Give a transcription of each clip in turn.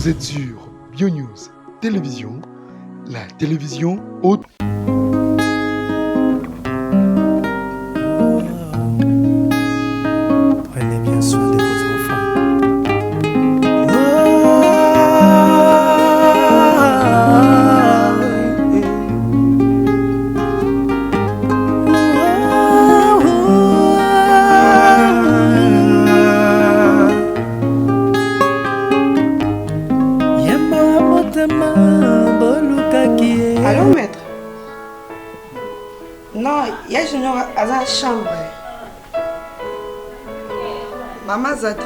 Vous êtes sur BioNews Télévision, la télévision haute. Prenez bien soin de vos enfants. Allô, maître? Non, il y a Junior à la chambre. Maman Zate.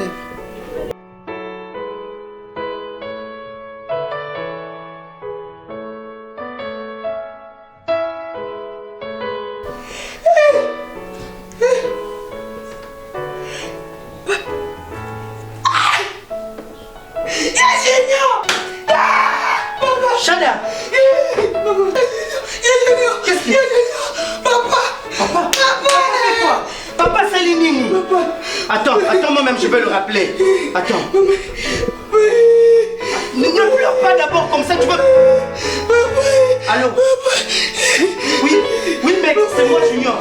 Chada! Qu'est-ce que Papa! Papa, c'est Lénine! Attends, moi-même, je vais le rappeler. Attends. Ne pleure pas d'abord comme ça, tu veux... Allô? Oui, mec, c'est moi, Junior.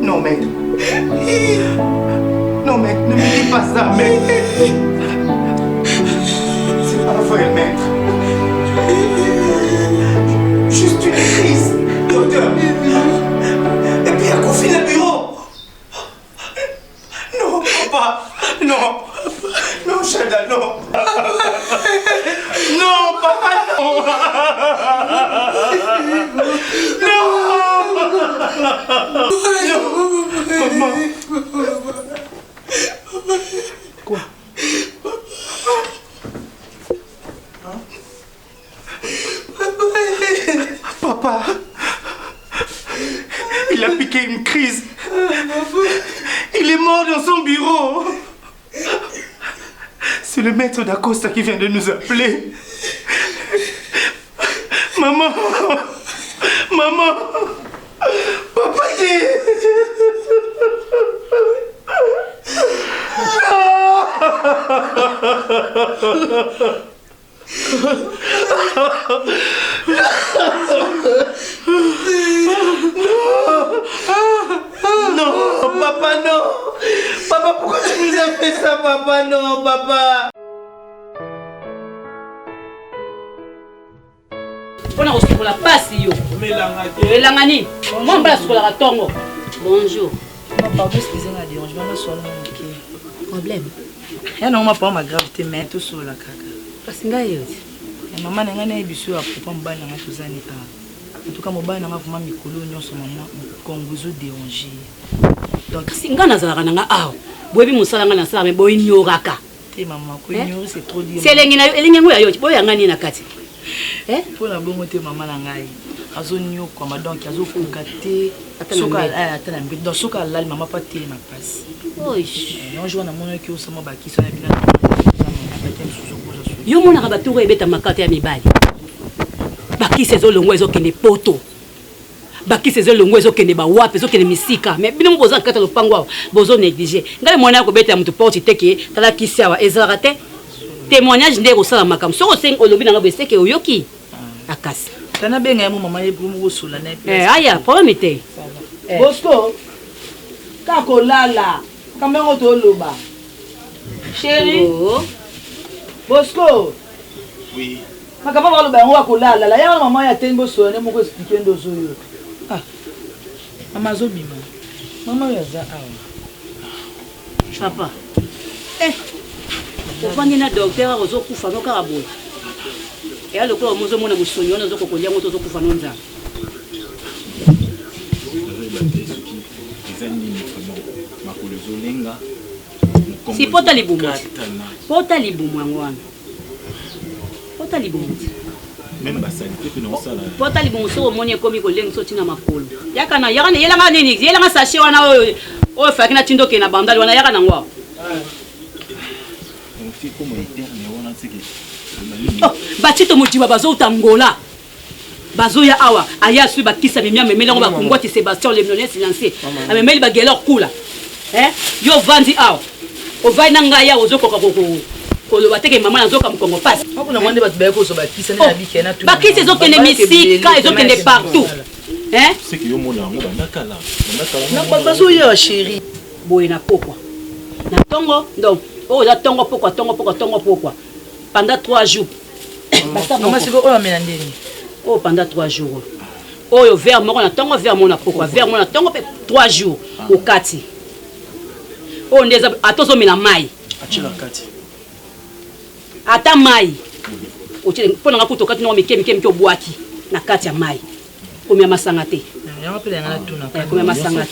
Non, mec. Non, mec, ne me dis pas ça, mec. C'est pas vrai, maître. Juste une crise, docteur. Et puis elle confine le bureau. Non, papa. Non. Non, Chada, non. Non, papa, non. Non. Maman. Quoi? Papa, il a piqué une crise. Il est mort dans son bureau. C'est le maître d'Acosta qui vient de nous appeler. Maman, papa dit. Non, papa, non. Papa, pourquoi tu nous as fait ça, papa? Non, papa. On a reçu pour la passe, yo. Langani. Moi, je suis la tongo. Bonjour. Pardon, excusez-moi, je vais me soigner. Problème. Il y a non pas ma gravité, mais tout sur la caca. Parce que maman n'a pas eu à propos de bain tous les années. En tout cas, mon bain n'a pas vraiment mis colonne sur maman, Congozo dérangé. Donc, si on a un ah, boy, mon salon a ça, mais boy, nyoraka. T'es maman, c'est trop dur. C'est l'ingénieur, boy, un gagné na kati. Pour la bonne moitié, maman n'a pas eu. Azonio comme donc azo fukate soka atala mbi donc soka la maman pas té na passe oui on joue na mono ki osama ba ki so na bina yo mona ba tour ebeta makate ya mibali baki sezo longo ezo kende poto baki sezo longo ezo kende ba wapi ezo kende misika mais bino boza kata lopango bozo négliger ngai mona ko beta mutu porte teke tala kisi awa ezarate témoignage ndeko sala makam so seng olobi na ngabese ke oyoki akasi tana benga ya maman ye pour mo sula na aya problème té Bosco kako lala kamengo to loba chérie Bosco oui makaba ba loba ngo ko lala la ya maman ya tembo so ne mo ko expliquer ndo so yo mama zo bima mama ya za papa ofandi na docteur ozokufa no karabola et alors que mozo mona musonyo na zoko kolia moto zokufa no nza si pota libumu ngwana pota libumu même basalite que non sala pota libumu so moni ekomi kolenga so tina makolo yakana yelanga nini yelanga sachet wana oyo faki na tindoke na bandali wana yakana ngwa batito mojiba bazo utangola bazo ya awa aya sui bakisa memia memela ngo bakungwati Sébastien le millionnaire financier amemeli bagela kula yo vandi awa ovai na ngai ya ozokoka koloba teke mama nazoka mokongo pasi bakisi ezokende misika ezokende partout boye na pokwa na ntongo donc oyo oza ntongo pokwa pendant 3 jours oh pendant 3 jours oyo vers moko na ntongo vers moko na pokwa vers moko na ntongo mpe 3 jours okati oyo nde eza ata ozomela mai ata mai mpo nanga kuta okati noko mike obwaki na kati ya mai komia masanga te komia masanga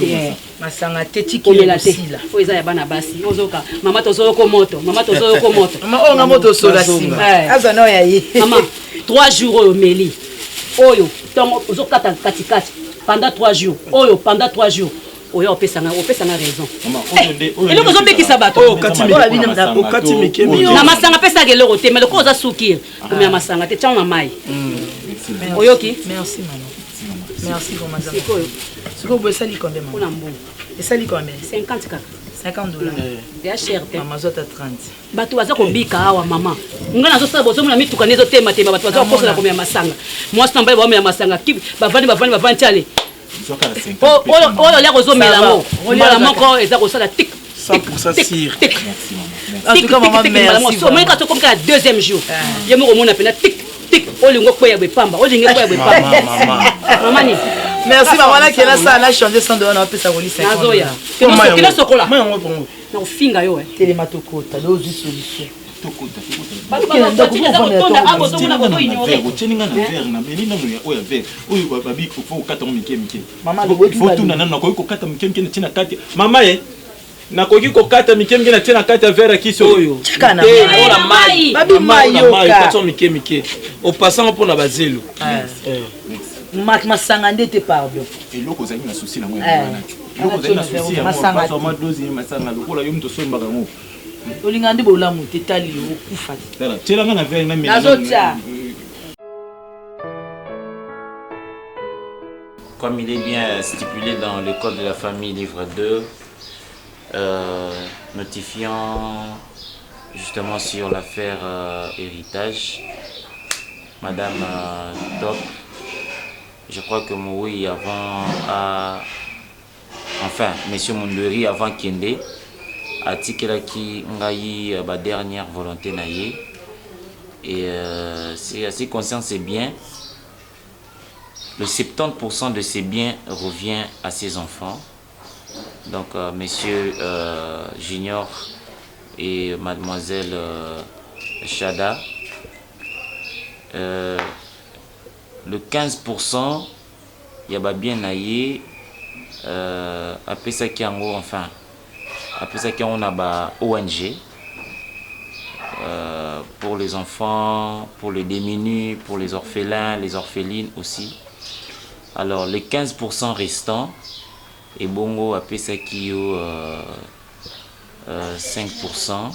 te komela te fo eza ya bana basi ozoka mama tozoyoko moto mama 3 jours oyo meli oyo ntongo ozokata katikati pendant 3 jours oyo pendant 3 jours oyo opesanga raison eloko ozobekisa bato na masanga apesaka eloko te mais loko oza sukir komia masanga te tiango na mai oyoki merci pour madame sikoyo boye esali combien mpona mbongo esali combien 50 kaka $50 ya cher te mama zota 30 bato baza kobika awa mama ngai nazosala bozomona mituka nde ezotematema bato baza koposala komela masanga mwasi na mbali baomela masanga bavandi tiale oyo lia kozomela yango mbala moko eza kosala tik omonika tokomika ya 2e jour ye moko omona mpena tik olingo kweya bwepamba mamani merci maman là qui est là ça là changer sans donner on peut ça voler 50 nazoya kilo sokola na ufinga yo telematokota do zu solution mama nakoki kokata mike na tena kati ya vera kiso oyo babi mayoka mike opasanga mpona bazelo masanga ndete pardon eloko ozali na souci na mwana eloko ozali na souci ya mwa dozi masanga lokola yo mto sombaka ngo olinga ndi bolamu te tali okufa tala telanga na vera na mena nazotia. Comme il est bien stipulé dans le code de la famille livre 2, notifiant justement sur l'affaire héritage, Madame Top, je crois que Moui avant enfin Monsieur Monderi avant Kende a tiqué qui ngayi ba dernière volonté naïe et c'est assez conscient c'est bien. Le 70% de ces biens revient à ses enfants. Donc, Monsieur Junior et Mademoiselle Chada. Le 15%, il y a bien naïe. Après ça, on a ONG. Pour les enfants, pour les démunis, pour les orphelins, les orphelines aussi. Alors les 15% restants, et bongo a pesa qui 5%,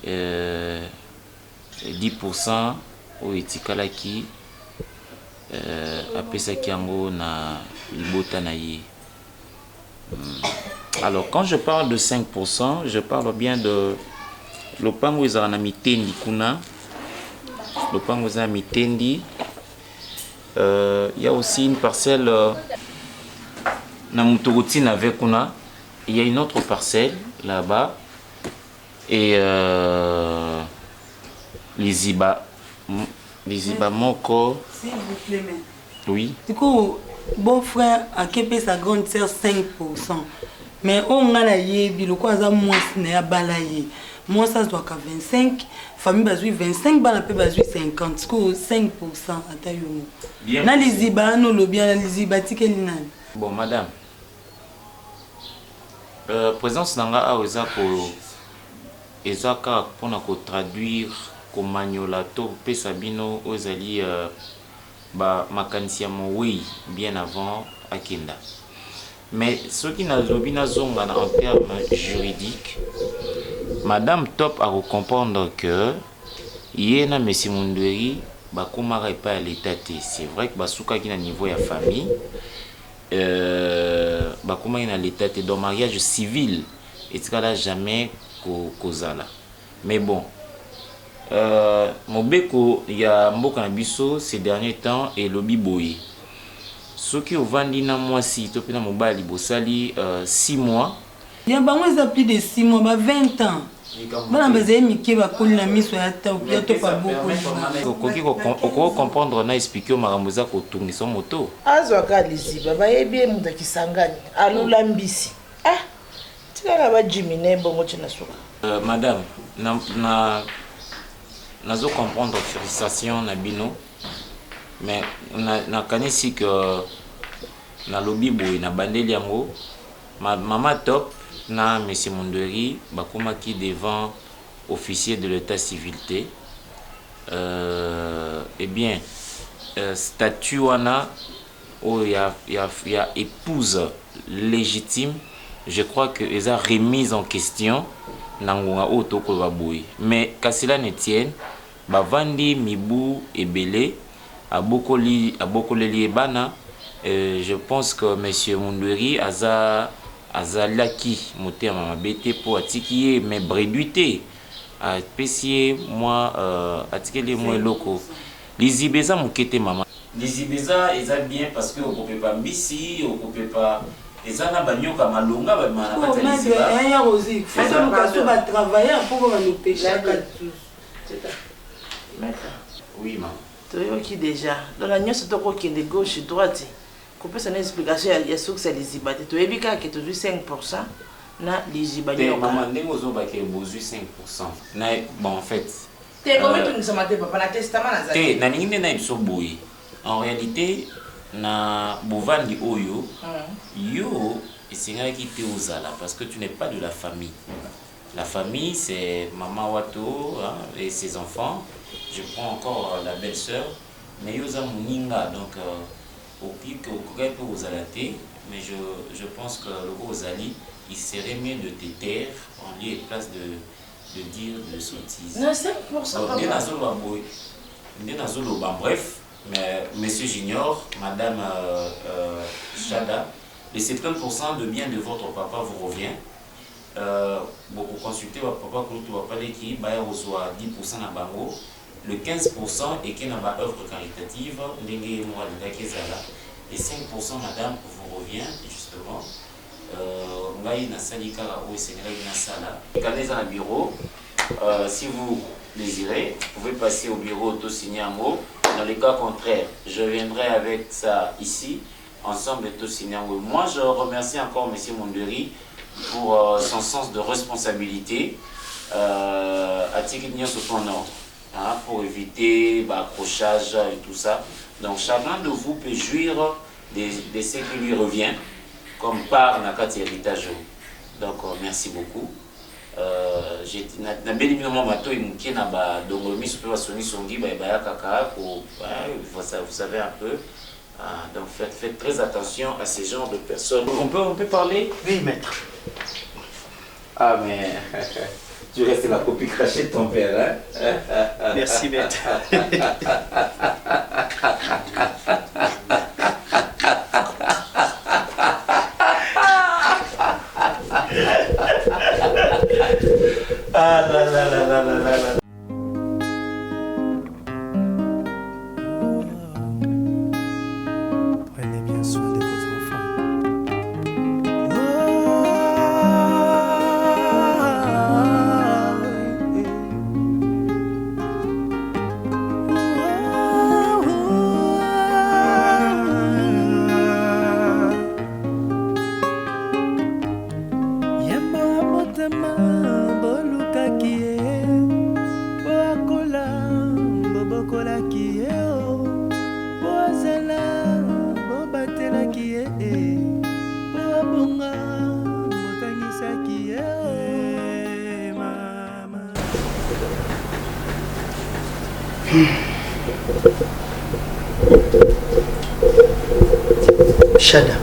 10% au etikala qui a pesa qui ango na libota na ye. Alors quand je parle de 5%, je parle bien de lopango ezana mitendi kuna, lopango ezana mitendi. Il y a aussi une parcelle Namuturutine avec Kuna. Il y a une autre parcelle là-bas. Et les Iba Moko. S'il vous plaît, mais. Oui. Du coup, bon frère a képé sa grande sœur 5%. Mais on a la yebi, le quoi ça moins n'est pas balayé. Moi ça se doit qu'à 25. Famille bazui 25, bana pe bazui 50. Du coup 5% à taille. Bien. Na les Iba, no lo bien les Iba tikeli nani. Bon madame. Présence nanga a ezaka pour traduire comme magnolato pe sabino ozali ba makanisia oui bien avant Akenda. Mais ce qui n'a pas zonga en termes juridiques, Madame Top a comprendre que yena Monsieur Monderi ba komara pas à l'état. C'est vrai que basuka qui na niveau ya famille ba komara na l'état dans mariage civil etikala jamais kozala. Mais bon, mobeko ya mboka na biso ces derniers temps et lobi boye. Soki ovandi na mwasi to pena mobali bosali 6 mois. Ya bango eza plus de 6 mois, ba 20 ans. Bana bazali mike bakoli na miso ya ta ya to pa boko. Koki ko comprendre na expliquer makambo za ko tournisa moto. Azwaka liziba bayebi muta kisangani alula mbisi. Ah. Tika ba Jimine bongo tshina soka. Madame, nazo comprendre frustration na bino. Mais na kanisi que na lobby boy na bandeli yango maman top na monsieur Monderi bakoma ki devant officier de l'état civilité eh bien statut wana o ya épouse légitime, je crois que eza remise en question nangonga auto ko baboy. Mais kasila ne tienne bavandi mibu ebele abokoli ebana. Je pense que monsieur Monderi azalaki motema mabete po atiki mais breduité a pesier moi atikeli moi loko lizibeza mukete mama lizibeza eza bien parce que on peut pas mbisi on peut pas eza na banyoka malonga ba mana kata liziba ya rosi faut que ba travailler pour ba nous pêcher oui maman. Toyoki déjà dans la nyonso toko kende gauche droite ko pesa na explication ya soki ça les ibate to ebika ke to 5% na les ibate maman ndenge zo ba ke bozu 5% na bon en fait te comment tu nous amate papa na testament na te na ningine na biso boye en réalité na bovandi oyo yo esengaki te ozala parce que tu n'es pas de la famille. La famille c'est maman Wato hein, et ses enfants. Je prends encore la belle-sœur, mais Yosa Mouninga, donc au pic, au courant pour vous alater, mais je pense que le Rosali, il serait mieux de te taire en lieu et place de dire de sottises. Non, 5%. Bref, mais monsieur Junior, madame Chada, les 70% de bien de votre papa vous revient. Beaucoup consulter votre papa que tu vas parler qui va recevoir 10% à bango. Le 15% est qu'il y a une œuvre caritative, les 5% madame vous revient justement. Bureau. Si vous désirez, vous pouvez passer au bureau tout signer un mot. Dans les cas contraires, je viendrai avec ça ici, ensemble tout signer un mot. Moi je remercie encore M. Monderi pour son sens de responsabilité à Tikinio sous ton ordre. Hein, pour éviter l'accrochage et tout ça. Donc chacun de vous peut jouir de ce qui lui revient comme part dans le héritage. Donc merci beaucoup. Vous savez un peu. Donc faites très attention à ces genres de personnes. On peut parler? Oui, maître. Ah mais... Tu restes la copie crachée de ton père, hein? Merci, maître. Ah là là là là là là. Prenez bien soin de vos enfants. Chada,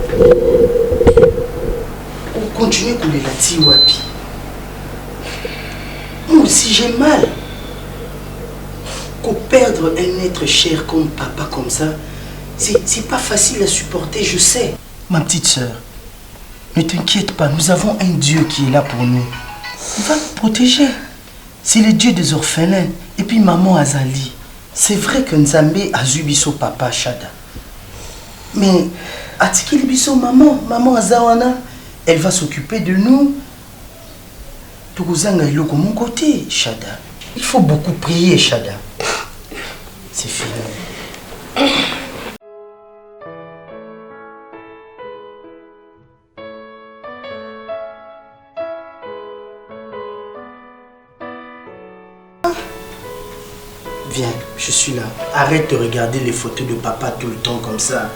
on continue à couler la tiwapi. Moi aussi j'ai mal. Qu'on perdre un être cher comme papa comme ça, c'est pas facile à supporter, je sais. Ma petite soeur, Ne t'inquiète pas, nous avons un Dieu qui est là pour nous. Il va nous protéger. C'est le Dieu des orphelins. Et puis maman Azali. C'est vrai que Nzambe a vu biso papa Chada. Mais atikili biso maman Azawana, elle va s'occuper de nous. Tokuzanga iloko mon côté, Chada. Il faut beaucoup prier, Chada. C'est fini. Viens, je suis là. Arrête de regarder les photos de papa tout le temps comme ça.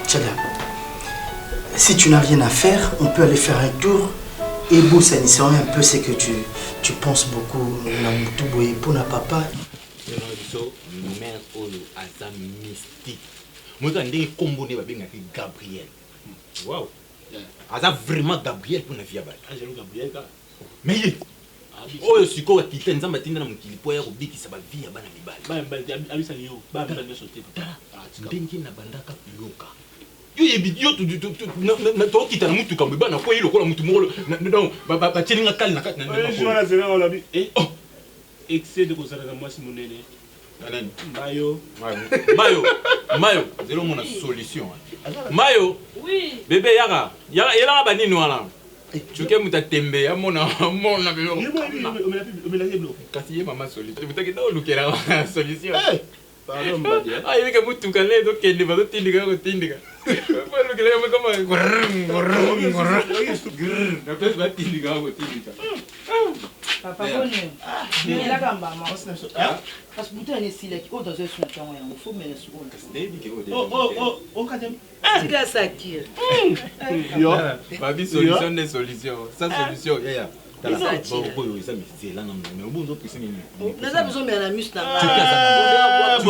Tchada, si tu n'as rien à faire, on peut aller faire un tour. Et bon, ça ne sert un peu, c'est que tu penses beaucoup. Pour na papa. Mère Olo, Aza mystique. Moi, quand je combo ne Gabriel. Waouh. Aza vraiment Gabriel pour la vie. Angelo Gabriel. Mais oh, je suis quoi qui t'aime ça matin dans mon kilipo et oublie qui ça va vie à bana libal. Bah, ça yo. Bah, sauter. Benki na bandaka yoka. Yo yebidio tu to kita na mutu kambe bana kwa hilo kwa mutu molo. Non, ba tielinga kali na kati na. Je na zela on labi. Eh oh. Excès de kozala na mwasi monene. Mayo, c'est mon solution. Mayo, oui. Bébé Yara, Yara bani noala. Tu sais muta tembe, ya mona belo. Kasi maman solution. Muta kita olukera solution. Pardon mbadi. Ah, il que mutu kale do kende ba do tindiga ko tindiga. Pas le kele mo comme na pes ba tindiga ko tindiga. Papa bonne. Mais là quand maman. Parce que bouton est si là qui au dans un son temps il faut mettre seconde. Oh kadem. C'est que ça qui. Yo, pas solution des solutions. Sans solution, ya. Bon, ça me c'est là non mais au bout d'autres piscine. Nous avons besoin de la muscle là. Tu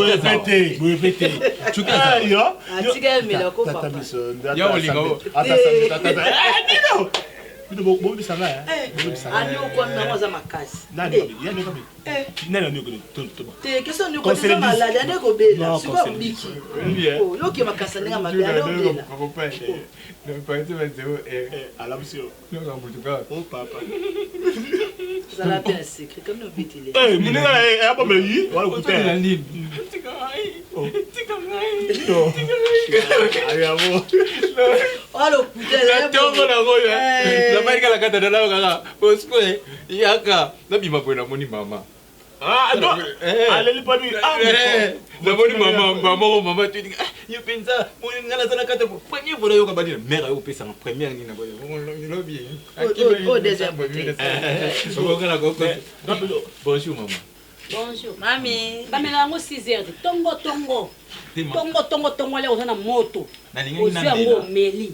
répéter. Tu cas yo. Atiga mais la ko papa. Yo lingo. Attends. Tu dois beaucoup de ça là. Ani o kwa na moza makasi. Nani ya niko bi. Nani niko to. Te question niko ko malade ane ko bela. C'est pas biki. Oh, yo ki makasa nga mabe ane o bela. Ko pa. Non pas tu vas dire à la mission. Non en Portugal. Oh papa. Ça la peine secret comme no bitile. Eh, munena aba me yi. Wala ko te. Tikai. Allez amo. Alo putain. Tongo na goyo. La marika la kata dala kaka. Posko yaka. Na bima kwena moni mama. Ah, non. Allez pas lui. Ah, na moni mama tu dis yo pensa moni ngala sana kata premier vola yo ka badina mère yo pesa première ni na boyo. Ni lobi. Oh deuxième. Bonjour maman. Bonjour. Mami. Bamela ngo 6h. Tongo. Tongo le ozana moto. Ngo meli.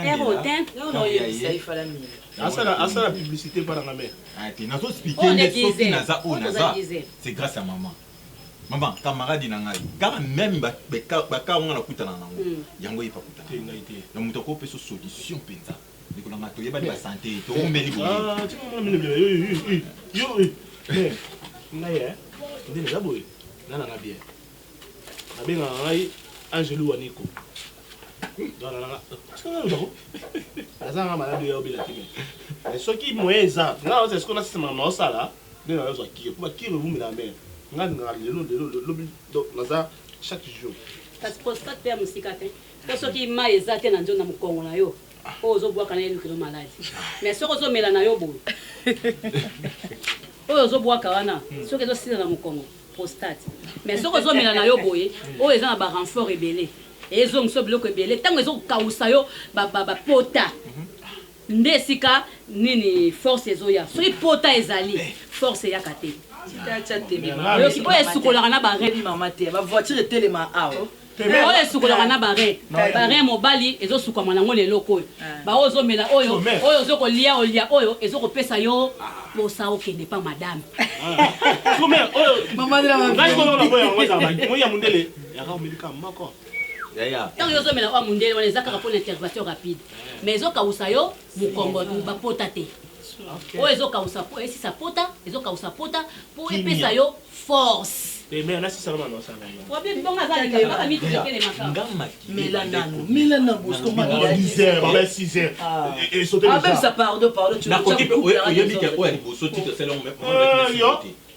Ero ten. Non, il faut la mine. Asa la publicité par la mère. Ah, tu n'as pas expliqué naza o naza. C'est grâce à maman. Maman, camarade nangai. Car même baka on na kutana nango. Yango ipa kutana. Na muto ko peso solution penza. Nikola ngato yeba ba santé. To meli bo. Ah, tu m'as yo. Naye, ndine zaboy. Nana na bien. Na bien ngai Angelo Waniko. Dans la azanga malade ya obila kimi. Mais ce qui moyeza, nga c'est ce qu'on a c'est maman ça là. De la zo ki. Pour qui vous la mère. Nga le naza chaque jour. Parce que prostate pe musikate. Pour ceux qui ma ezate na nzo na mukongo na yo. Ozo bwa kana yelu kilo malade. Mais ce ozo mela na yo bo. Ozo bwa kawana. Ce que zo sina na mukongo. Prostate. Mais ce ozo mela na yo boye. O eza na ba renfort rebelle. Et ils ont ce bloc belé tant ils ont kausayo ba pota ndesika nini force ezoya so pota ezali force ya kate tata temema yo kipo esukola na barre mama te ba voiture telema awo o esukola na barre mobali ezosuka mwana ngo lelo ko ba ozomela oyo ozoko lia oyo ezoko pesa yo posa okende pa madame mama de la moya mundele ya ka milika mako. Tant que vous avez un monde, on les a pour l'intervention rapide. Mais ils ont kausayo mukongo ba potate. oyo ezokausa esisa pota ezokausa pota po epesa yo force mais on a 600 non ça va. Wabi bonga zali kama mitekele makao. Milana Bosco Mania 10h, 6h. Et sauter ah même ça pardon tu na koki pe oyo bika oyo ali boso ti to selon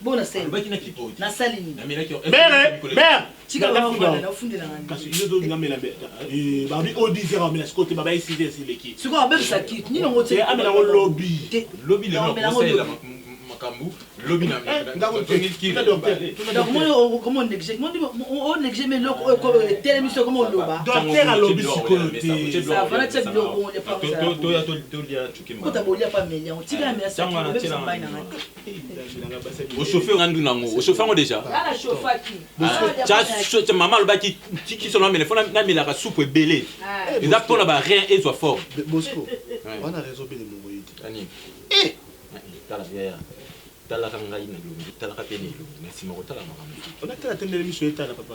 bon na scène baki na kipo na saline na mela ki mère tika ba na fundi na parce que il doit ngamela et babi au 10h mais côté baba ici c'est l'équipe. C'est quoi même ça quitte ni on c'est amela au lobby le conseil la makambu lobby na donc moi comment on néglige on néglige mais télévision comment on loba docteur à lobby sécurité ça va être bien on les pas ça to ya chukima ko tabolia pas mais on tika mais ça au chauffeur ngandu nango au chauffeur déjà la chauffeur qui cha maman le baki qui selon mais fona na mela ka soupe belé exactement là rien et soit fort Bosco on a raison bien de moyidi ani tala ya tala kanga ina lo tala ka peni lo merci moko tala makambo on a tala tendele miso etala papa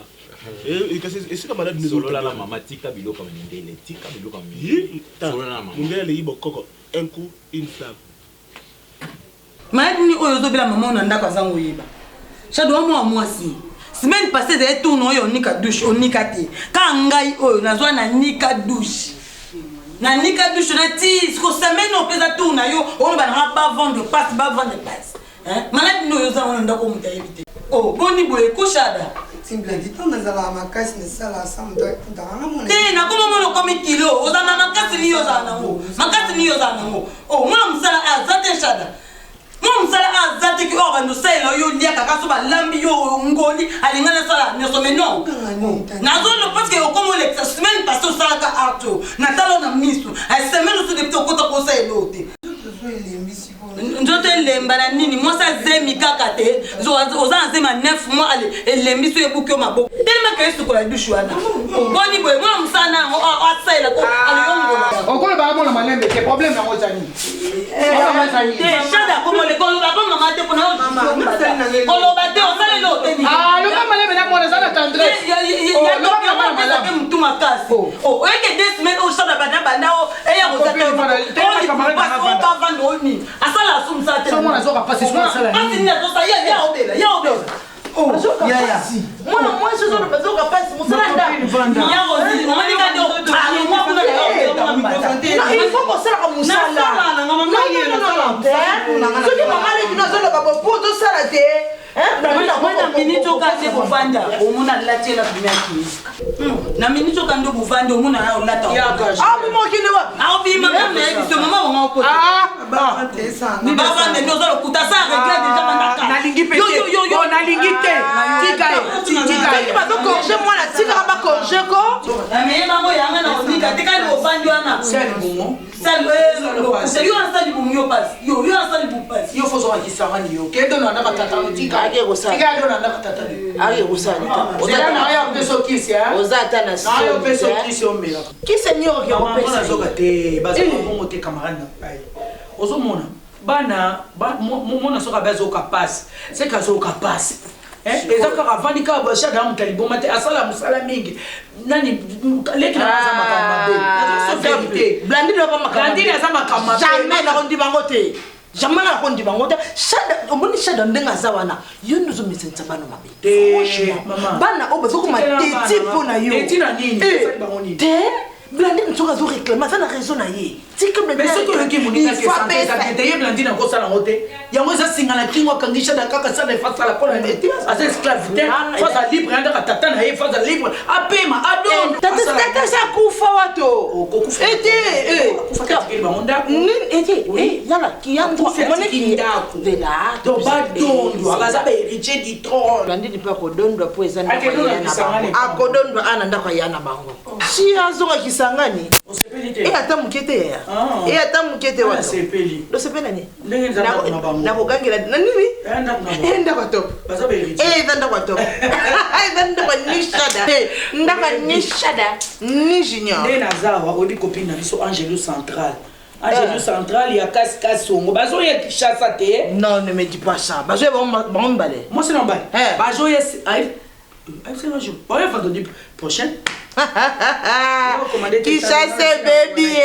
et c'est comme malade solo la mama tika bilo comme ndele tika bilo comme solo la mama ndele yibo koko un coup une flamme malade ni oyo zobela mama na ndako azango yeba chado moi mwasi semaine passée de tourne oyo nika douche onika te ka ngai oyo nazwa na nika douche na nika douche na ti ko semaine on pesa tourne yo on va pas vendre passe pas vendre passe hein malade ni oyo zango ndako muta yebite oh boni boye kushada simple dit on nazala makasi ne sala sam do ndanga mona te na komo mono komi kilo ozana makasi ni yo zana ngo oh mona musala azate shada mon sala azate ki ora no sala yo lia kaka so ba lambi yo ngoli alingana sala ne so meno na zo lo parce que comme le semaine passée au sala ka arto na talo na misu a semaine so depuis ko ta ko sa elote njote lemba na nini moi ça zemi kaka te oza zema 9 mois ale elembi so ebukyo maboko tellement que eso ko la douche wana boni boy moi musana a sala ko ale yongola okolo ba mona malembe ke problème na ngozani shada como le kolo ba mama te pona kolo ba te o sale lo te ni ah lo mama le na mona sana tendresse lo mama le ke mtu makasi o eke 2 semaines o shada bana o e ya ko ta o ba vando ni asala sumsa te so mona zo ka passer sur sala ni ni zo sa ya obela oh ya moi je zo ba zo ka passer mo sala nda ya ko ni mama ni ka do moi kuna il faut que ça comme ça là non ce que maman le dino zo lo ba po to sala te na minute okaze buvanda omuna latela bimyaki na minute okando buvanda omuna na olata ah bimo kine wa ah bima mama biso mama wanga opo ba tesa ni ba vande ndozo lokuta sa regle déjà mandaka nalingi pete yo nalingi te tika ba to corriger moi na tika ba corriger ko na me mama yanga na onika tika ni obandi wana sel bongo sel c'est yo en salle bongo pass yo en salle bongo pass yo faut so akisanga ni yo ke dona na batata tika ake kosala tika dona na batata ake kosala ozana na ya peso kisi ha ozata na na yo peso kisi ombela kisi nyo ke opesa zoka te bazo bongo te camarade na pai ozomona bana mona soka bazo ka passe c'est ka zo ka passe eza kaka vandi kaka bashada mutali boma te asala musala mingi nani leki na za makamba be blandi na ba makamba blandi na za makamba jamais na kondi bango te jamais na kondi bango te shada omoni shada ndenga za wana yo ndozo mesenza bana mabe franchement bana obazo ko mateti pona yo teti na nini bango nini te blandi nsoka zo réclamer ça na raison na ye tika mais ce que le qui monika que santé ça te blandi na ko sala ngote yango za singala kingo kangisha da kaka sana face à la pona meti asa esclavité face à libre anda tata na ye face à libre apema adon tata sa kufa wato okufa ete kufa katikeli bango ndako ete yala kiyango moneki ndako vela to badondo akaza ba héritier du trône blandi ni pa ko dondo po eza ndako yana bango akodondo ana ndako yana bango si azoka kisangani e ata mukete ya e ata mukete wa sepeli do sepela ni na kogangela na nini enda kwa top baza ba héritier enda kwa top enda kwa nishada ndaka nishada ni junior ndena zawa odi copine na biso Angelo Central Angelo Central ya kasi songo bazo ya Kishasa te non ne me dis pas ça bazo ya bomba le moi c'est normal bazo ya c'est un jour vendredi prochain Kishasa baby.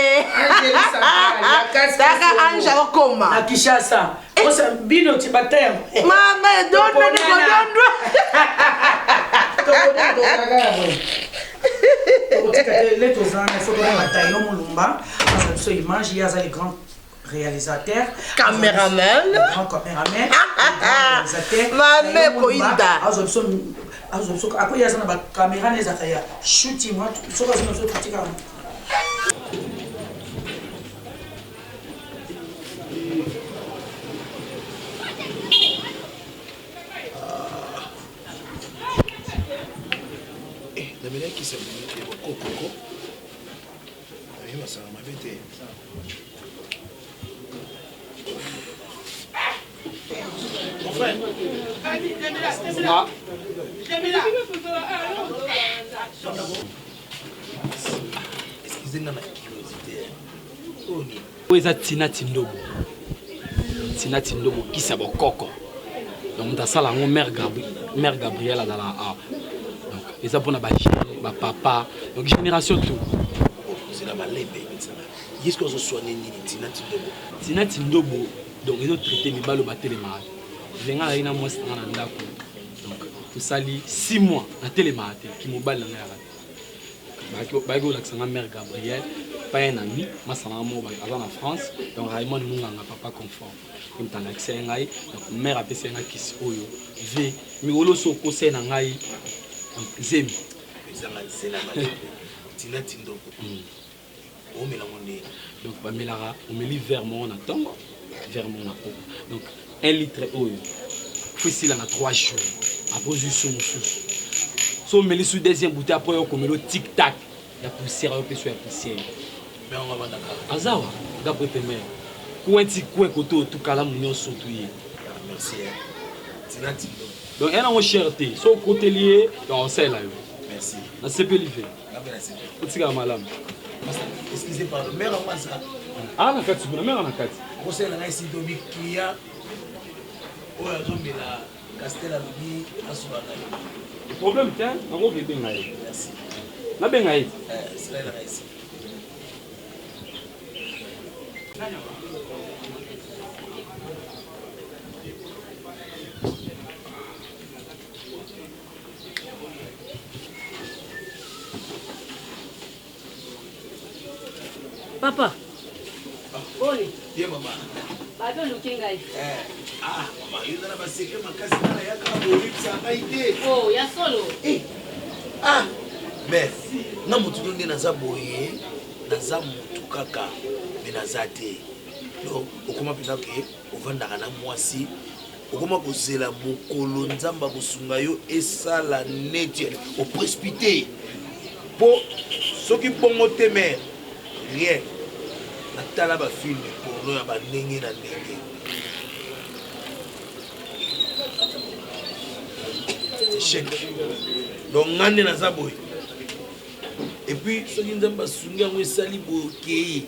Saka anja okoma. Na Kishasa. Osa bino tibatem. Mama dondo ni kodondo. Les Tozans, il faut que Matayo Moulumba, ce image, il y a les grands réalisateurs, caméraman, grands caméraman, réalisateurs. Maman Koinda. Après il y a une caméra les ataya shooting moi so ka zona so pratika. Damien qui s'est mis au coco. Il va ça m'a bête. Mon frère. Excusez-moi ma curiosité. Oza Tina Tindobo. Tina Tindobo qui s'est bokoko. Donc dans ça la mère Gabrielle dans la A. Donc ils ont pour na ba papa. Donc génération tout. C'est la malebe. Qu'est-ce qu'on se soigne Tina Tindobo? Tina Tindobo. Donc ils ont traité les balles au télémarque. Venga là ina moi c'est dans ndako. Donc tout ça li 6 mois na télémarque qui mobile na ngala. Bago la sanga mère Gabrielle, pas un ami, ma sanga mo avant en France, donc Raymond Munganga papa confort. Comme t'as l'accès ngai, donc mère a pessé nga kiss oyo. V mi olo so ko se na ngai. Zemi. C'est la malebe. Tina Tindobo. O melangonde. Donc ba melara, on me lit vers mon attend. Vers mon apport. Donc 1 litre oil. Faut ici là 3 jours. Après juste mon sous. So me sous deuxième bouteille après on comme le tic tac. La poussière on peut sur la poussière. Mais on va vendre d'accord. Azawa, d'après tes mères. Cointi coin côté tout cas là mon surtout. Merci. Tina Tindobo. Donc elle a une cherté. So côté lié donc c'est là. Merci. Na CP livré. Otika malam. Excusez par le maire en ça. Ah na kati na mère na kati. Conseil na ici dobi client. Oya zombi la Castella lobi asubana. Le problème tiens, on va bien ngai. Merci. Na bien ngai. C'est là ici. Papa. Oli. Bien maman. Bato lukingai. Ah, maman, il y a pas secret ma casse là, il y a quand même ça a été. Oh, ya solo. Ah. Mais na mutu donde na zaboye, na za mutu kaka, mais na zate. Donc, okoma pina ke ovanda kana mwasi. Okoma kozela mokolo nzamba kosunga yo esala neti au précipité. Po soki bongo temer. Rien. Natala ba film porno ya ba ndenge na ndenge. C'est chèque. Donc ngande na zaboy. Et puis soki nzamba sunga ngo esali bokei.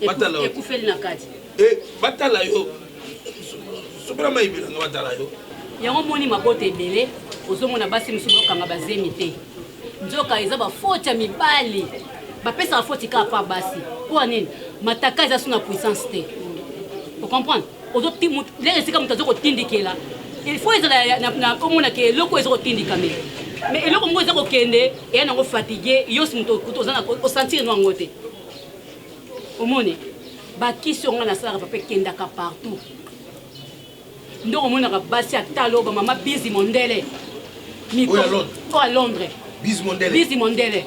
Batala yo. Ekufeli na kati. Batala yo. Sobra maibela nga batala yo. Yango moni mabote ebele, ozomona basi musubo kanga bazemi te. Nzoka eza ba faute ya mibali. Ba pesa faute ka pa basi. Pour nini? Mataka eza suna puissance te. Vous comprenez? Ozo timu les esika mutazo ko tindikela. Il faut eza na omona ke loko ezo ko tindika me. Mais eloko ngo eza ko kende, e na ngo fatigué, yo simuto kutoza na ko sentir no ngote. Omone ba kisi onga na sala papa kenda ka partout. Ndo omona ka basi atalo ba mama busy mondele. Où à Londres? Oh à Londres. Busy mondele. Busy mondele.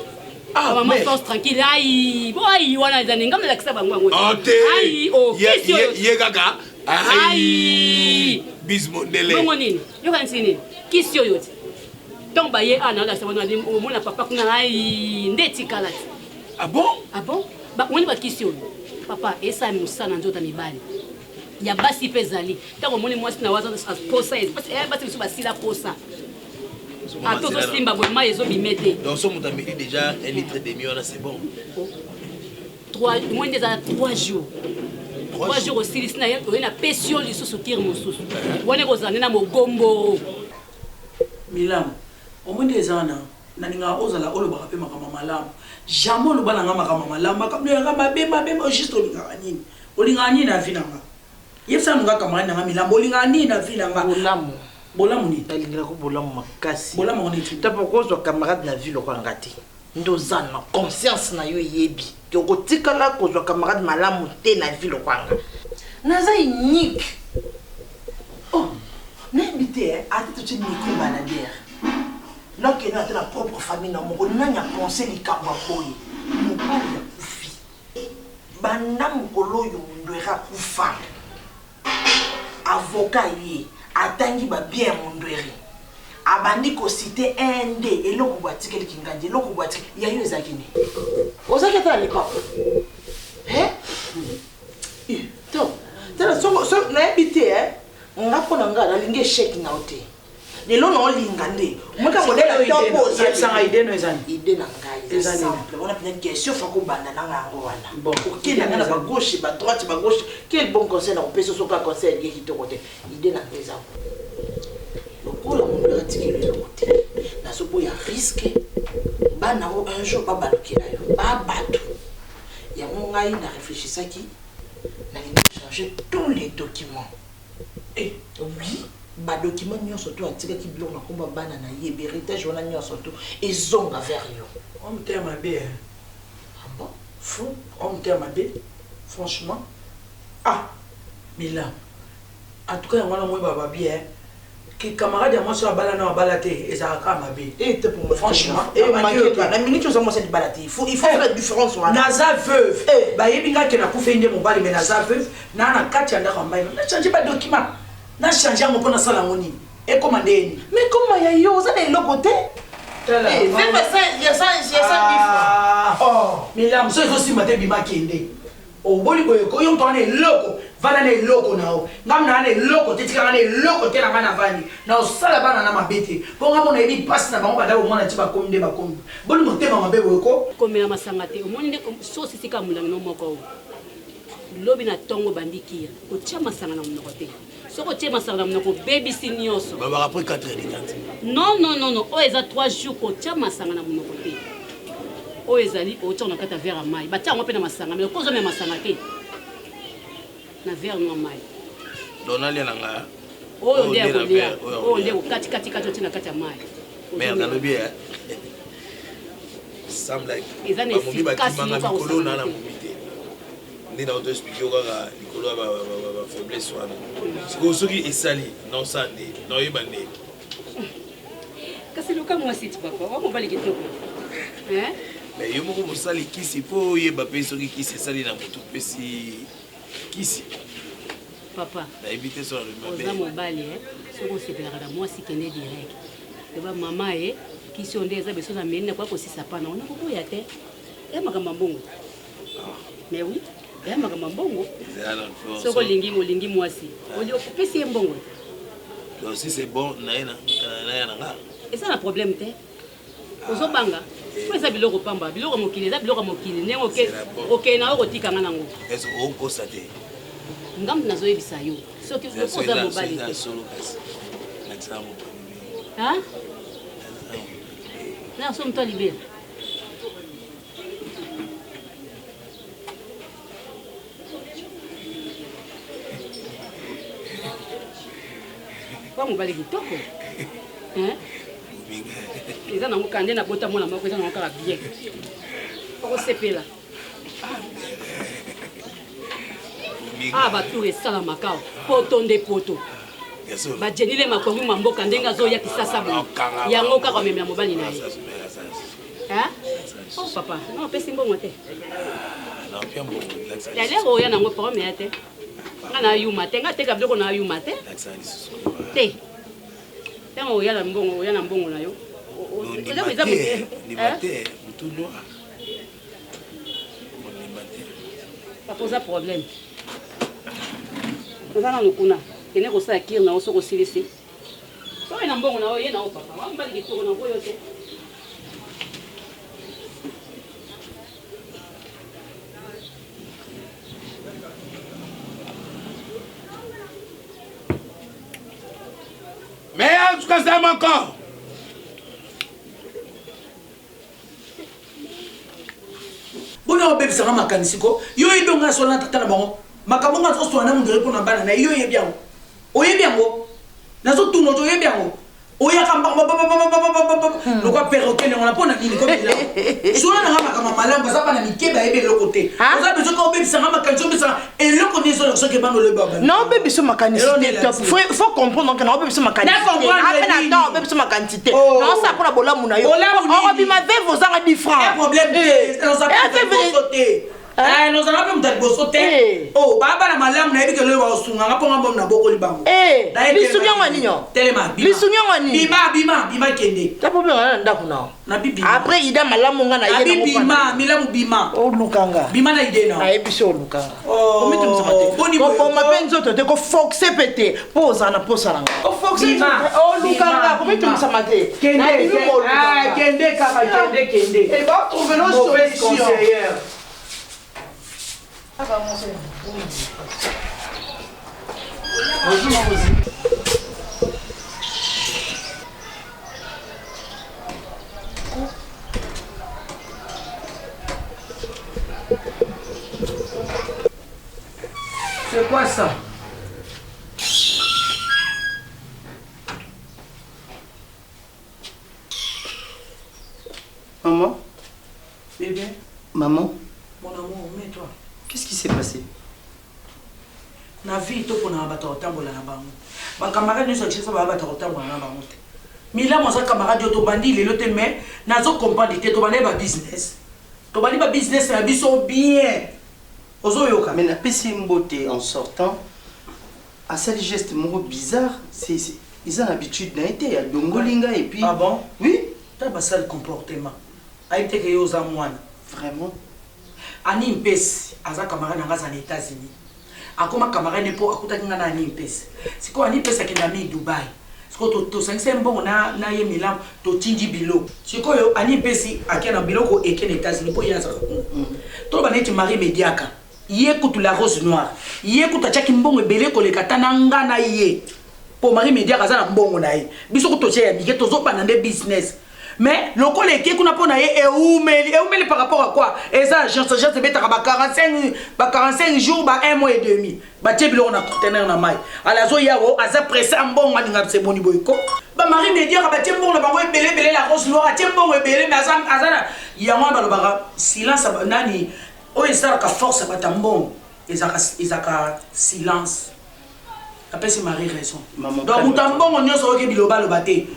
Ah maman force tranquille. Aïe, boy, wana zanenga mla kisa bangu ngote. Aïe, oh, kisi yo. Ye gaga. Aïe. Busy mondele. Bongo nini? Yo kan sini. Kisi yo yote. Donc ba ye ana la sabona omona papa kuna aïe ndeti kalati. Ah bon? Ah bon? Ba woni ba kisi yo. Papa esa musana nzota mibali. Ya basi pezali. Tango moni mwasi na waza posa basi biso basila posa. Ato so simba bonma yezo bimete. Donc so muta midi déjà 1 litre de miona c'est bon. 3 jours. 3 jours aussi lisina yako na pression lisusu tire mosusu. Wone kozana na mogombo. Milam. Omwende ezana naninga ozala oloba pe makama malamu jamais oloba nanga makama malamu makambo yanga mabe juste olinga nini olinga nini na vie nanga yebisa nunga camarade nanga milambo olinga nini na vie nanga bolamu ni nalingira ko bolamu makasi bolamu ni ta pourquoi camarade na vie lokwa ngati ndozana na conscience na yo yebi ko tikala ko zo camarade malamu te na vie lokwa nga naza unique oh n'habite à tout ce niveau banadière donc il a la propre famille na moko nanya penser likambo boye mopali ya kufi banda mokolo yo ndwera kufa avocat ye atangi ba bien mondweri abandi ko citer un de eloko batikeli kinganje eloko batikeli ya yo ezakini ozaki ta lipa to tala so na habite ngapo na ngala linge shake na ote lelo na olinga nde moka modela topo sanga ide no ezani ide na ngai ezani on a peut-être question fa ko banda na ngango wana bon qui na ngana ba gauche ba droite ba gauche quel bon conseil na peso so ka conseil ye kitoko te ide na ngeza lokola mondo atikeli le côté na so boya risque bana o un jour ba balokela yo ba bato ya ngai na réfléchissaki na changer tous les documents et oui ba document nyonso to atika ki biloko na komba bana na ye héritage wana nyonso to ezonga vers yo on me terme bien ah bon fou on me terme bien franchement ah mais là en tout cas on a moins baba bien que camarade à moi sur la balade na balate et ça ka mabe et te pour franchement et la minute on cette balade il faut faire la différence wana naza veuve ba yebinga ke na kufende mon bali mais naza veuve na kati anda kamba na changer pas document na changer mon pona sala ngoni et commandeni mais comment ya yo ça des locoté eh fais ça il y a ça oh mais là monsieur aussi mate bima kende o boli boye ko yo ntone loko vana ne loko nao ngam na ne loko tetika ne loko te na bana vani na osala bana na mabete po ngamo na ebi passe na bango badabo mwana tiba komde ba kombe boli motema mabe boye ko komela masanga te omoni nde so sisika mulangi no moko lobi na tongo bandiki ko tia masanga na munoko te soko tia masanga na munoko baby sinyoso baba après 4 heures de temps non o eza 3 jours ko tia masanga na munoko te o ezali o tia na kata verre mai ba tia ngo pe na masanga mais ko zo me masanga te na verre no mai donali nanga o nde ko lia o nde ko kati tina kati ya mai merde na lobi semble like ezane efficace na mikolo na mobité ndi na auto expliquer kaka likolo ba faiblesse wana siko soki esali na osande na oyeba nde kasi luka mwasi ti papa wa mobali kitoko mais yo moko mosali kisi po oyeba pe soki kisi esali na motu pesi kisi papa nayebi te so oza mobali soki osepelaka na mwasi kende direct eba mama kisi onde eza beso na meni na kwa kosisa pana ona koboya te ya makambo mbongo mais oui ya makambo mbongo soko olingi mwasi opesi ye mbongo donc si c'est bon naya nanga eza na problème te ozobanga po eza biloko pamba biloko mokili eza biloko mokili ndenge okei na yo kotikanga nango est-ce okosa te ngambu nazoyebisa yo soki oza mobali te na so moto alibela kwa mobali kitoko eza nango kande na bota mwana moko eza nango kaka bien okosepela batour esalamaka poto nde poto bajenile makongi mwa mboka ndenge azoya kisasa boye yango kaka omemela mobali na ye papa opesi mbongo te lelere oya nango paromeya te nga na yuma te nga teka biloko na yuma te te ntango oya na mbongo na yo papa oza problème oza nano kuna kende kosala kire na yo soki osilisi soki na mbongo na yo ye na yo papa wambali kitoko na oyo te mais en tout cas ça encore na obebisanga makanisi ko yo yebi nga so na tata na bango makambo nga so na mungere ko na bana na yo yebi yango oyebi yango nazo tuno to yebi yango oya kamba lokwa perroquet on a pona nini ko bila so na nga makama malambo za bana mikeba yebi loko te oza bezo ko obebisanga makanisi obebisanga eloko nizo so ke bano le baba non obebiso makanisi top faut comprendre que na obebiso makanisi apena non obebiso makanisi te non ça pour la bola muna yo on bi ma veille vos ans 10 francs problème on a pas ah nous allons même d'aller bossoter oh baba na malamu na yebi ke le wa osunga ngaponga mbom na boko libango lisunya ngani nyo telema lisunya ngani bima kende tapo be ngana ndako na na bibi après ida malamu ngana yena bima milamu bima o lukanga bima na ide na ayebiso lukanga komite msamate boni ko mapenzo to te ko foxe pete poza na posa nanga o foxe o lukanga komite msamate kende kaka kende et va trouver nos solutions. Bonjour, maman. C'est quoi ça? Maman? Bébé? Maman? Mon amour, mets-toi. Qu'est-ce qui s'est passé? Na vie to pona bata otambola na bango. Ba camarade nyonso chisa ba bata otambola na bango te. Mila mo sa camarade yo to bandi lelo te mais nazo comprendre te to bandi ba business. To bandi ba business na biso bien. Ozo yoka. Mais na pesi mbote en sortant à ce geste moro bizarre, ils ont l'habitude n'a été à Dongolinga et puis ah bon? Oui, t'as pas ça le comportement. A été que yo za mwana. Vraiment. Ani mpesi aza camarade nga za États-Unis. Akoma camarade ne po akuta kinga na ani mpesi. Siko ani mpesi akenda mi Dubai. Siko to sangse mbongo na ye Milan to tinji bilo. Siko yo ani mpesi akena biloko ekena États-Unis po yaza. To ba neti Marie Mediaka. Ye kutu la rose noire. Ye kutu chaki mbongo ebele koleka tananga na ye. Po Marie Mediaka za na mbongo na ye. Biso kutu che ya bige tozo ba na business. Mais le collègue qui a pas et par rapport à quoi? Et ça, agence de 45 jours, 1 mois et demi. On a conteneur na mai. À la zone yao, à ça pressé un bon mois de boni boyko. Marie me dit que bon la bango belé la rose noire, tiens bon belé mais azana yama balobara silence nani. O ça ka force ba tambon. Ezaka silence. Après c'est Marie raison. Maman. Donc mutambon on nyonso ke biloba lo baté.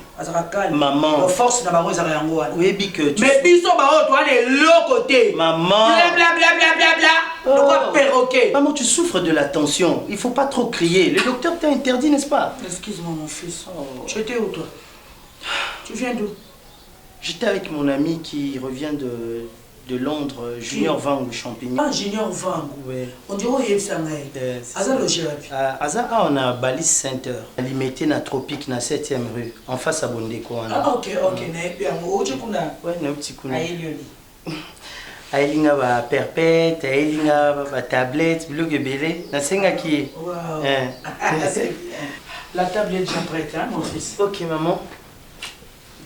Maman. Force na bango ezaka yango wana. Oui, que tu. Mais biso ba toi les côté. Maman. Bla bla bla bla bla bla. Donc quoi perroquet. Maman, tu souffres de la tension. Il faut pas trop crier. Le docteur t'a interdit, n'est-ce pas? Excuse-moi mon fils. Tu étais où toi? Tu viens d'où? J'étais avec mon ami qui revient de Londres, Junior Vang ou Champigny. Ah, Junior Vang. Oui. On dirait qu'il y a Aza logé Aza, on a Balis Center. Limité na Tropique, na 7e rue, en face à Bondeko. Ah, ok. Na bien. Où tu connais? Ouais, na petit kuna. Aïe, ayelinga ba perpète, ayelinga ba tablette, biloko ebele. Na senga ki. Wow. La table est déjà prête, hein, mon fils. Ok, maman.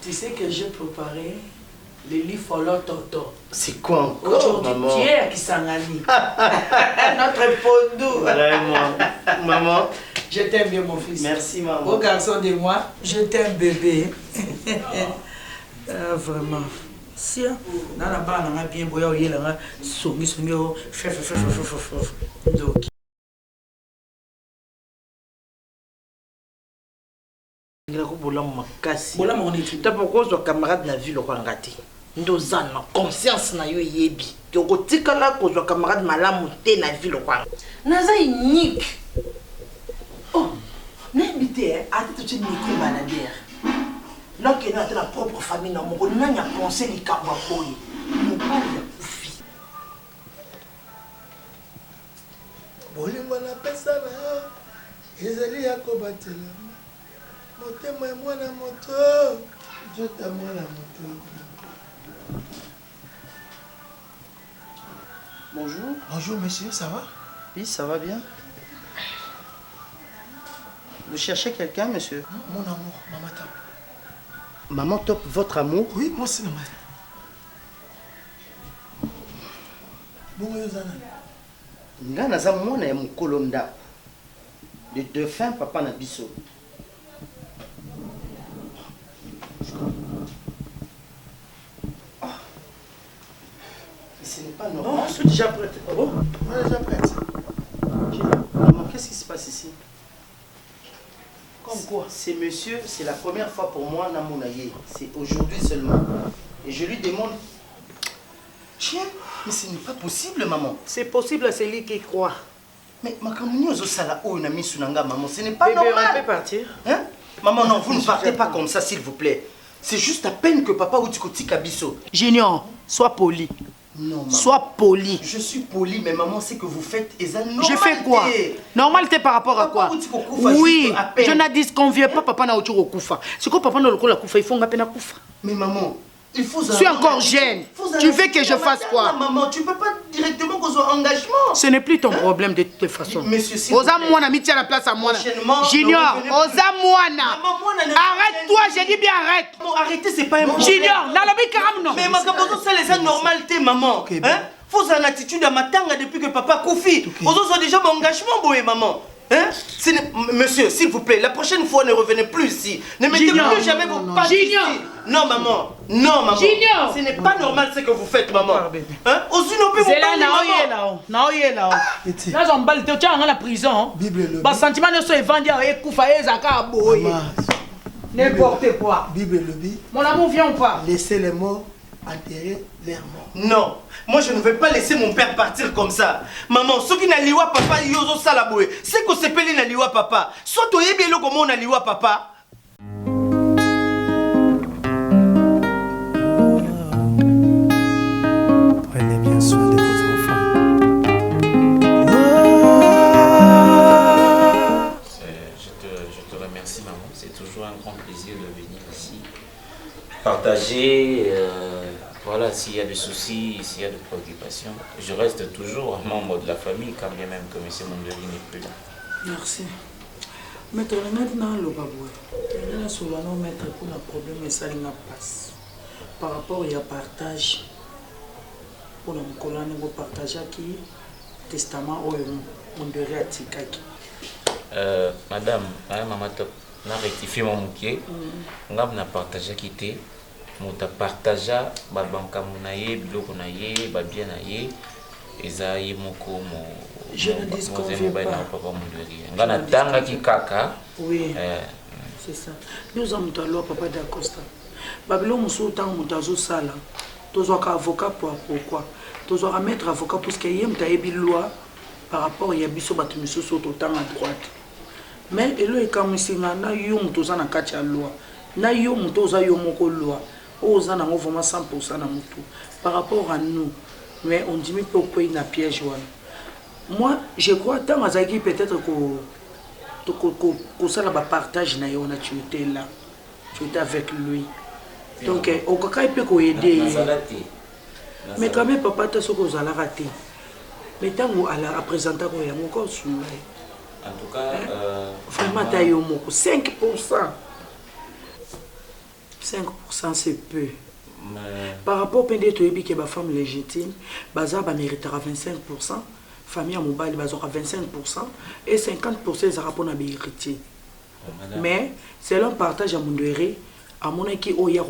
Tu sais que j'ai préparé le lit follow toto. C'est quoi encore, maman? Pierre qui s'engage. Notre pondou. Vraiment. Maman. Je t'aime bien, mon fils. Merci, maman. Au garçon de moi, je t'aime, bébé. Vraiment. Si, dans la barre, on a bien boyé, on a songi, donc. Bola mon étude. T'as pourquoi ton camarade n'a vu le rangati? Ndoza na conscience na yo yebi. Toko tikala ko zo camarade malamu te na vie le rang. Naza unique. Oh, n'habité à tout une équipe banadière. Là qui a la propre famille na mo na nya penser li kaba boy. Mo pas ya kufi. Bolingo na pesa na ezali ya kobatela. Motema ya mwana moto, jota mwana moto. Bonjour. Bonjour monsieur, ça va? Oui, ça va bien. Vous cherchez quelqu'un, monsieur? Non, mon amour, Maman Top. Maman Top, votre amour? Oui, moi c'est normal. bongo yo zana nga naza mwana ya mokolo ndako le dauphin papa na biso. Ce n'est pas normal. Je suis déjà prête. Oh bon? On est déjà prête. Maman, qu'est-ce qui se passe ici? Comme quoi? C'est monsieur, c'est la première fois pour moi, Namonaye. C'est aujourd'hui seulement. Et je lui demande... Chien, mais ce n'est pas possible, maman. C'est possible à celui qui croit. Mais makamuni ozosala oyo na misu nanga, maman, ce n'est pas Bébé, normal. on peut partir. Hein? Maman, non, vous ne partez pas comme ça, s'il vous plaît. C'est juste à peine que papa ou Tikoti Kabiso. Junior, sois poli. Non, maman. Sois poli. Je suis poli, mais maman, c'est que vous faites normalité. Je fais quoi? Normalité par rapport à quoi? Oui, je ne disconviens pas papa na Ochiro Koufa. C'est quoi papa na Lokola Koufa? Il faut nga peine Koufa. Mais maman, il faut... Je suis encore jeune. Tu veux que je fasse quoi? Maman, tu peux pas directement qu'on soit engagement. Ce n'est plus ton problème de toute façon. Monsieur, s'il Oza Mouana, mis à la place à moi. Junior, Oza Mouana. Arrête-toi, j'ai dit bien arrête. Non, arrêtez, c'est pas un problème. Junior, Nalobi Karam non. Mais ma capote, ça les a normalité, maman. Hein? Faut une attitude à ma tanga depuis que papa Koufi. Aux autres, déjà mon engagement, boy, maman. Hein? Monsieur, s'il vous plaît, la prochaine fois, ne revenez plus ici. Ne mettez plus jamais vos pas ici. Non, maman. Non, maman. Junior. Ce n'est pas normal ce que vous faites, maman. Hein? C'est là, là, on balle, tu es la prison. Bas sentiment ne se vendent à Koufa et Zaka Boy. N'importe quoi. Bible le dit. Mon amour vient ou pas? Laissez les morts enterrer leurs morts. Non, moi je ne vais pas laisser mon père partir comme ça. Maman, ce qui n'a liwa papa, yozo salaboué. C'est que c'est pelé n'a liwa papa. Soit tu es bien le comment on a liwa papa. Prenez bien soin de vos enfants. Je te remercie, maman. C'est toujours un grand plaisir de venir ici. Partager, voilà, s'il y a des soucis, s'il y a des préoccupations. Je reste toujours un membre de la famille, quand bien même que M. Mondeli n'est plus là. Merci. Maître, maintenant, le baboué. Maintenant, souvent, maître, pour le problème, et ça, il passe. Par rapport au partage, pour le colonne, vous partagez qui testament ou on devrait attirer. Madame, maman, on a rectifié mon mouquet. On a partagé qui était. On a partagé ma banque, mon aïe, biloko na ye, ba bien na ye. Ezaïe moko mo. Je ne disconviens pas. On a tanga ki kaka. Oui. C'est ça. Nous avons un loi papa d'Acosta. Babylon Moussou tant Moutazo Sala. Tous ont avocat pourquoi? Tous ont mettre avocat parce qu'il y a une loi par rapport à Yabiso Batumiso sur autant à droite. Mais il est comme si on a eu un tous en a catché à loi. Na yo mutoza yo moko loi. Oza na vraiment 100% na mutu. Par rapport à nous. Mais on dit mais pourquoi il n'a piège wana. Moi, je crois tant Azaki peut-être que ça là partage na yo na tu étais là. Tu étais avec lui. Donc au cas il peut aider. Mais quand même papa t'as ce que vous allez rater. Mais tant où à la présenter quoi ya moko sur. En tout cas, vraiment t'as yo moko 5%. 5% c'est peu. Par rapport au PND, tu as dit que la femme légitime, Bazar méritera 25%, famille à Mobile aura 25% et 50% ils auront un héritier. Mais selon le partage à Mondéré, à mon équipe, il y a un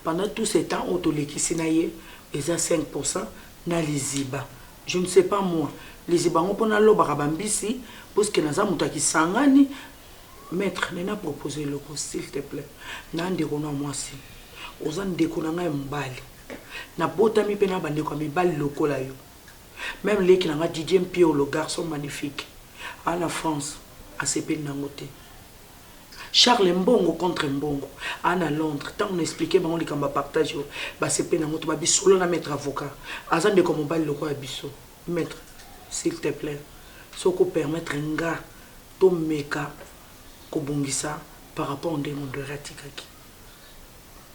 pendant tout ce temps, on a dit ils ont 5% dans les Ziba. Je ne sais pas moi. Les Ziba, on peut aller au Barabambisi, parce que nous avons dit que maître, n'a proposé le coup, s'il te plaît. N'a ndekona moi si. Oza ndekona nga mbali. Na bota mi pena bande kwa mi bali lokola yo. Même les qui n'a Didier Mpio, le garçon magnifique. À la France, à CP Nangote. Charles Mbongo contre Mbongo. À Londres, tant on expliquait, on les partage. Bah CP Nangote, bah bisolo na maître avocat. Azan de comme bali lokola biso. Maître, s'il te plaît. Soko permettre un gars, to meka. Kobongisa par rapport à un démon de ratikaki.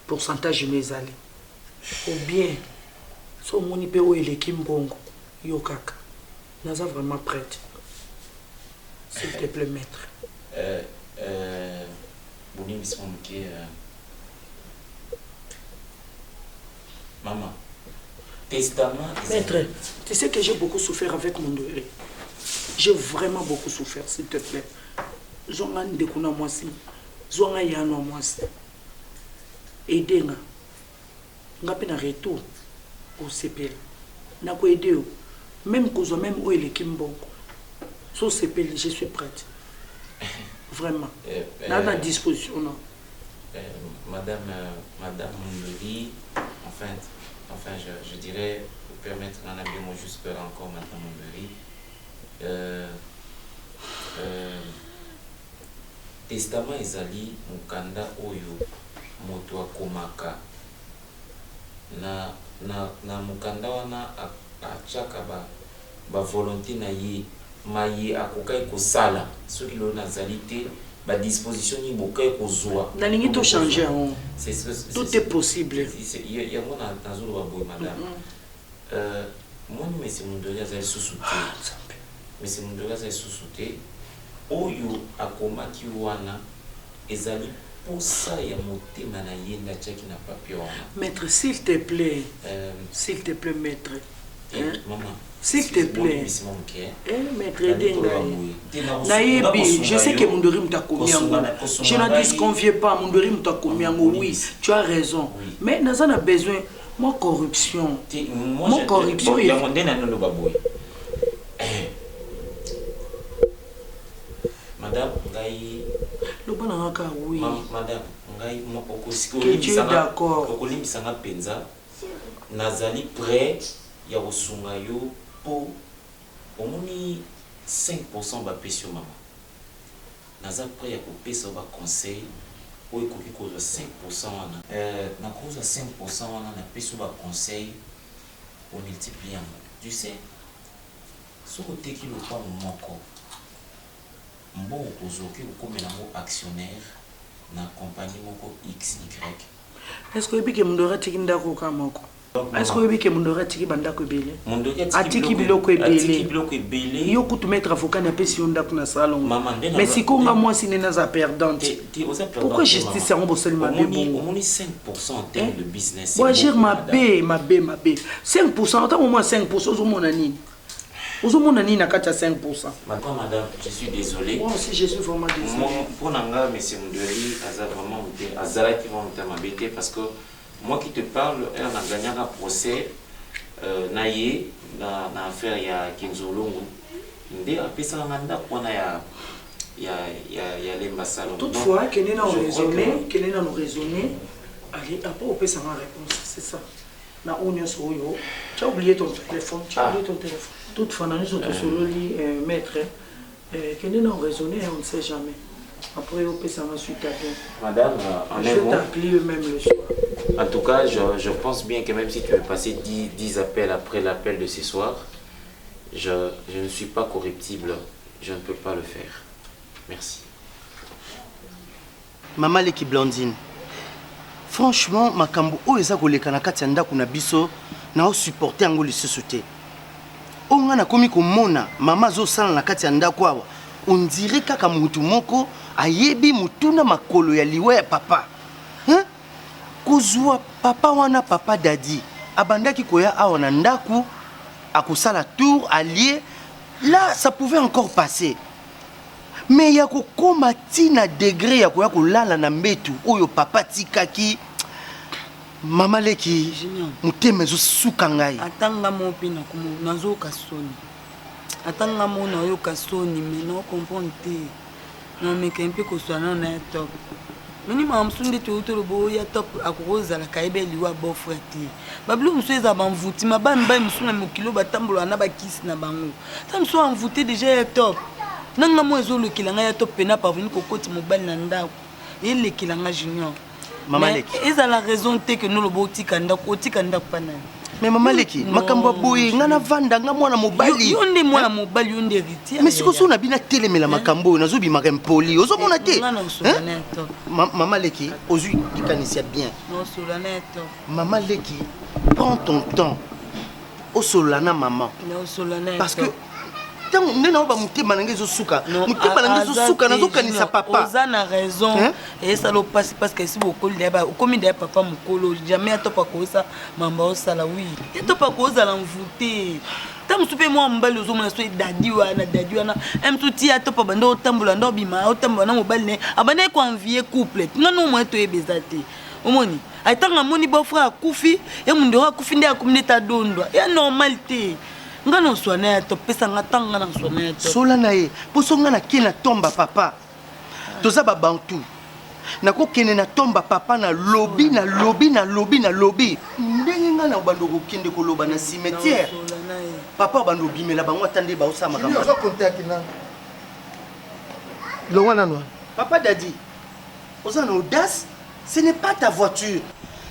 Pourcentage de mes allées. Ou bien, si on y peut où il est Kimbongo, Yokaka. Nous sommes vraiment prêts. S'il te plaît, maître. Maman, Testament. Maître, tu sais que j'ai beaucoup souffert avec mon deuil. J'ai vraiment beaucoup souffert, s'il te plaît. Zonga ndekuna mwasi. Zonga yano mwasi. Aider-nga. Ngapi na retour au CPL. Na ko aider. Même kozo même o ele kimbongo. So CPL, je suis prête. Vraiment. Là à disposition non. Madame Moundori, enfin je dirais, pour permettre un ami moi juste encore Madame Moundori. Testament ezali mukanda oyo moto akomaka na mukanda wana achaka ba volonté na ye maye akokai kosala soki lo nazali te ba disposition ni bokai kozwa na lingi to changer tout est possible il y a mon nazo ba boy madame mon monsieur Moundori azali susute monsieur Moundori azali susute oyo akomaki wana ezali posa ya motema na ye ndachaki na papier wana. Maître, s'il te plaît, maître. Maman, s'il te plaît. Maître, je sais que Moundori m'a commis en haut. Je ne disconviens pas, Moundori m'a commis en haut. Oui, tu as raison. Mais nous avons besoin de corruption. Mon corruption est... Madame, oui. Madame, que tu es d'accord. Nazali prêt ya osunga yo pour au moins 5% ba pesio maman. Nazali prêt ya kopesa ba conseil pour ekoki ko 5% wana. Na cause 5% wana na pesio ba conseil pour multiplier. Tu sais, ce côté qui le pas moko. Bon ozoki okomela mo actionnaire na compagnie moko XY. Est-ce que Moundori Moundori tiki ndako kamoko? Est-ce que Moundori Moundori tiki bandako ebele? Atiki biloko ebele. Yo kutu mettre avocat na pesi ndako na salon. Mais si konga moi sinena za perdante. Pourquoi justice en bosel ma bé bon? On est 5% en termes de business. Moi j'ai ma bé. 5% autant au moins 5% au mon ani. Vous avez dit 5%. Madame, je suis désolé. Moi aussi, je suis vraiment désolé. Pour Nanga, M. Moundori, Azala qui va m'embêter parce que moi qui te parle, on a gagné un procès naïe dans l'affaire de Kenzolongo. Ndé a fait ça pour l'ambassade. Toutefois, qu'elle est dans raisonné, allez, après, on peut s'en réponse, c'est ça. Tu as oublié ton téléphone. Toutefois, nous sommes tous maître. Qu'elle est dans raisonné, on ne sait jamais. Après, on peut s'en suite à bien. Madame, je vais t'appeler eux-mêmes le soir. En tout cas, je pense bien que même si tu veux passer 10 appels après l'appel de ce soir, je ne suis pas corruptible. Je ne peux pas le faire. Merci. Maman Leki Blandine. Franchement, makambo o eza koleka na kati ya ndako na biso na o supporter ngo lisusu te. O nga na komi komona mama zo sala na kati ya ndako awa. On dirait kaka mutu moko ayebi mutuna makolo ya liwe ya papa. Hein? Kozwa papa wana papa dadi. Abandaki koya awa na ndako akosala tour allié. Là, ça pouvait encore passer. Mais ya kokoma tina degré ya koya kolala na mbetu oyo papa tikaki mama Leki muteme zo suka ngai atanga mopina komo nazo kasoni atanga mona oyo kasoni mais non comprendre non mais kempe ko swana na top mini mam sunde to bo ya top akoza la kaibe liwa bo frati bablu msweza bamvuti mabami ba msuna mokilo batambola na bakisi na bango tam so envoûté déjà ya top nanga mozo le kilanga ya top pena parvenu kokoti mobali na ndako ele kilanga junior Maman Leki eza la raison te que nous le botika ndako tika ndako pana mais Maman Leki makambo boye ngana vanda nga mwana mobali yonde mwana mobali yonde héritier mais siko so na bina telemela makambo nazo bi makempoli ozo mona te Maman Leki ozu ikanisia bien non solaneto Maman Leki prends ton temps au solana maman parce que Tant nena ba mutema nange zo suka. Mutema nange zo suka nazo kanisa papa. Oza na raison. Et ça le passe parce que si beaucoup de ba comme de papa mukolo jamais atopa ko ça mamba o sala oui. Atopa ko za l'envoûter. Tant soupe moi mbali zo mona so dadi wana em tuti atopa bando tambula ndo bima o tambula na mobile ne abane ko envier couple. Ngano mo to ebezate. Omoni. Aitanga moni bo frère akufi e mundo akufi nde akumne ta dondwa. Ya normalité. Ngana swana ya to pesa ngatanga na swana ya to sola na ye poso ngana kena tomba papa toza ba bantu nako kene na tomba papa na lobby ndenge ngana bando ko kende ko loba na cimetière papa bando bimela bango tande ba osama kama zo contact na lo wana no papa dadi oza na audace ce n'est pas ta voiture.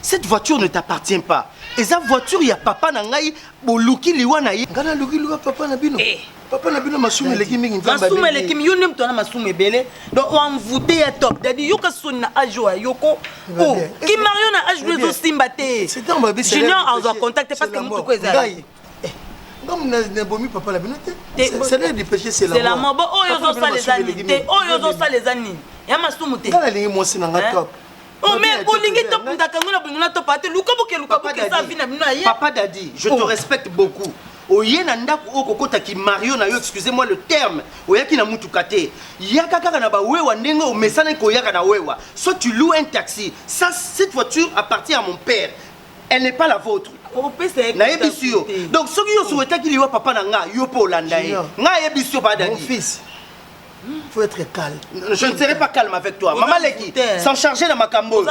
Cette voiture ne t'appartient pas. Et cette voiture, il y a papa nangai, boluki liwa na ye. Ngana luki liwa papa na bino. Papa na bino masume leki mingi nzamba. Masume leki mi yonem tona masume bele. Donc on voûté ya top. Dadi yoka sonna ajoa yoko. Oh, qui Marion na age de simbate. C'est un bébé. Junior a doit contacter parce que mutu ko ezali. Comme na bomi papa la bino te. C'est l'air du péché c'est la mort. C'est la mort. Bon, oh yozo sa les années. Oh yozo sa les années. Ya masumu te. Ngana lingi mosi na top. Oh mais bolingi top ndakangona bungona top ate luka boke sa vina bino ya. Papa Dadi, je te respecte beaucoup. Oye na ndako okokota ki Mario na yo, excusez-moi le terme. Oyaki na mutuka te. Yaka kaka na ba wewa ndenge o mesana ko yaka na wewa. Soit tu loues un taxi. Ça cette voiture appartient à mon père. Elle n'est pas la vôtre. Na yebisio. Donc soki yo souhaitaki liwa papa na nga yo po landa ye. Nga yebisio pa Dadi. Mon fils. Faut être calme. Je ne serai pas calme avec toi. Maman Leki, sans charger dans ma cambo.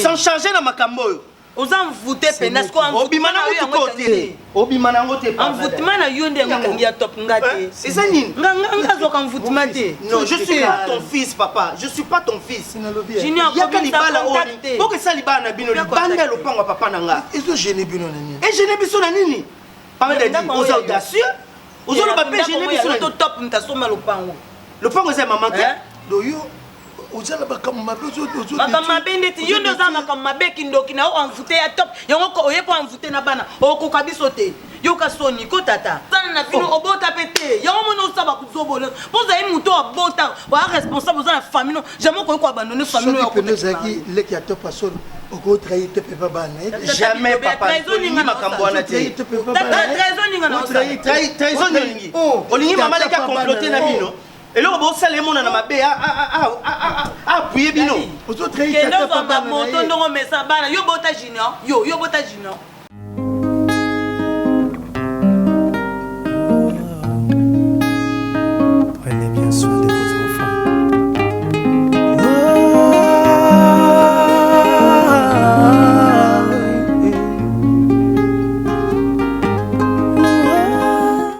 Sans charger dans ma cambo. Aux envoûtés, penas quoi en Obimana côté. Obimana côté. Envoûtement na yonde ngangia top ngate. C'est ça nini? Nganga zo envoûtement te. Non, je suis pas ton fils papa. Je suis pas ton fils. Junior comme ça contacté. Pour que ça libana na bino libanda lo pango papa nanga. Ezo gêner bino na nini? Et gêner biso na nini? Papa Dadi, aux audacieux. Aux autres pas gêner biso na top mtasoma lo pango. Le pango c'est maman te. Doyo ozala bakamabe ozo bakamabe ndeti yo ndo za bakamabe kindoki na envoûté ya top yango ko oye po envoûté na bana okoka biso te yo ka soni ko tata sana na bino obota pete yango mono saba kuzobola poza yi muto abota wa responsable za na famille no jamais ko abandonner famille yo ko zaki leki ya top asol oko trahir te papa bana jamais papa olingi makambo wana te trahison ninga na trahison ningi olingi mama leki comploter na bino. Et là, on sait les mona na mabe appuyer bino. Ozo trahir ta papa moto ndongo mesa bana yo bota junior yo bota junior